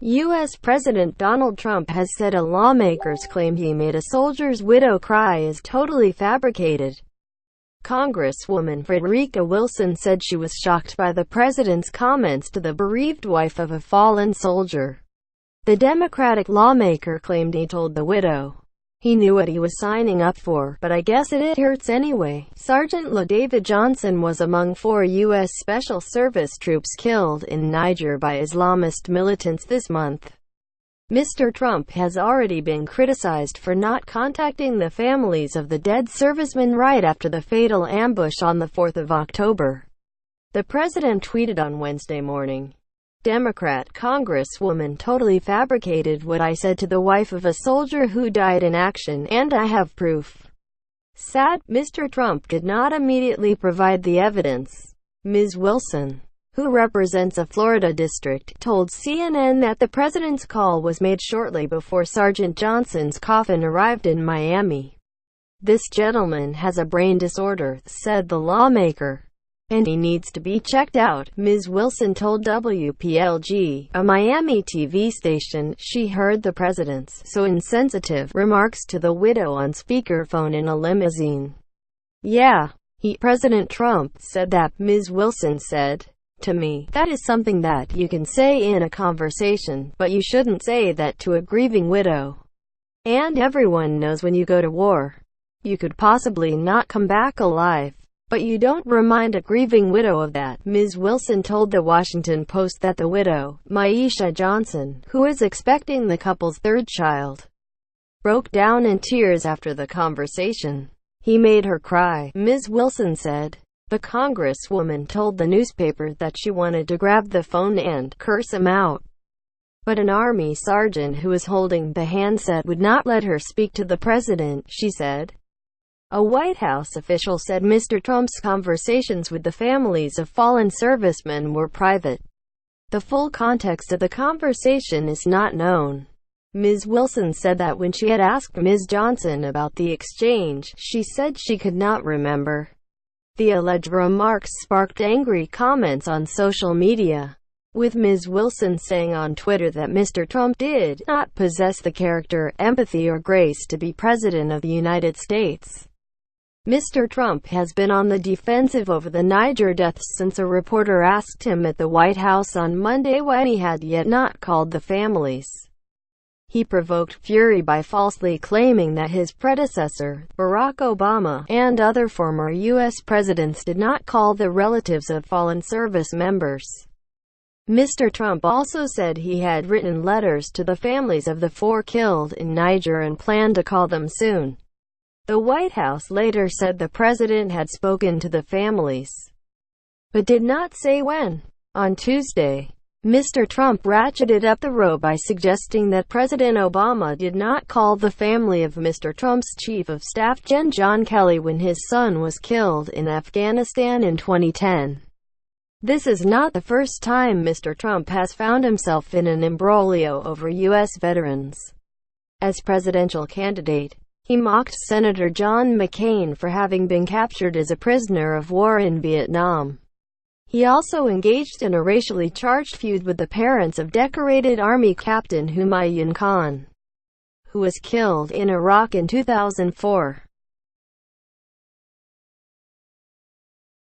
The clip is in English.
U.S. President Donald Trump has said a lawmaker's claim he made a soldier's widow cry is totally fabricated. Congresswoman Frederica Wilson said she was shocked by the president's comments to the bereaved wife of a fallen soldier. The Democratic lawmaker claimed he told the widow he knew what he was signing up for, but I guess it hurts anyway. Sgt La David Johnson was among 4 U.S. Special Service troops killed in Niger by Islamist militants this month. Mr. Trump has already been criticized for not contacting the families of the dead servicemen right after the fatal ambush on the 4th of October. The president tweeted on Wednesday morning, Democrat Congresswoman totally fabricated what I said to the wife of a soldier who died in action, and I have proof. Sad, Mr. Trump did not immediately provide the evidence. Ms. Wilson, who represents a Florida district, told CNN that the president's call was made shortly before Sgt Johnson's coffin arrived in Miami. This gentleman has a brain disorder, said the lawmaker, and he needs to be checked out, Ms. Wilson told WPLG, a Miami TV station. She heard the president's "so insensitive" remarks to the widow on speakerphone in a limousine. Yeah, President Trump said that, Ms. Wilson said. To me, that is something that you can say in a conversation, but you shouldn't say that to a grieving widow. And everyone knows when you go to war, you could possibly not come back alive. But you don't remind a grieving widow of that. Ms. Wilson told The Washington Post that the widow, Sgt Johnson, who is expecting the couple's 3rd child, broke down in tears after the conversation. He made her cry, Ms. Wilson said. The Congresswoman told the newspaper that she wanted to grab the phone and curse him out. But an Army sergeant who was holding the handset would not let her speak to the president, she said. A White House official said Mr. Trump's conversations with the families of fallen servicemen were private. The full context of the conversation is not known. Ms. Wilson said that when she had asked Ms. Johnson about the exchange, she said she could not remember. The alleged remarks sparked angry comments on social media, with Ms. Wilson saying on Twitter that Mr. Trump did not possess the character, empathy or grace to be President of the United States. Mr. Trump has been on the defensive over the Niger deaths since a reporter asked him at the White House on Monday when he had yet not called the families. He provoked fury by falsely claiming that his predecessor, Barack Obama, and other former U.S. presidents did not call the relatives of fallen service members. Mr. Trump also said he had written letters to the families of the 4 killed in Niger and planned to call them soon. The White House later said the president had spoken to the families, but did not say when. On Tuesday, Mr. Trump ratcheted up the row by suggesting that President Obama did not call the family of Mr. Trump's Chief of Staff Gen. John Kelly when his son was killed in Afghanistan in 2010. This is not the first time Mr. Trump has found himself in an imbroglio over U.S. veterans. As presidential candidate, he mocked Senator John McCain for having been captured as a prisoner of war in Vietnam. He also engaged in a racially charged feud with the parents of decorated Army Captain Humayun Khan, who was killed in Iraq in 2004.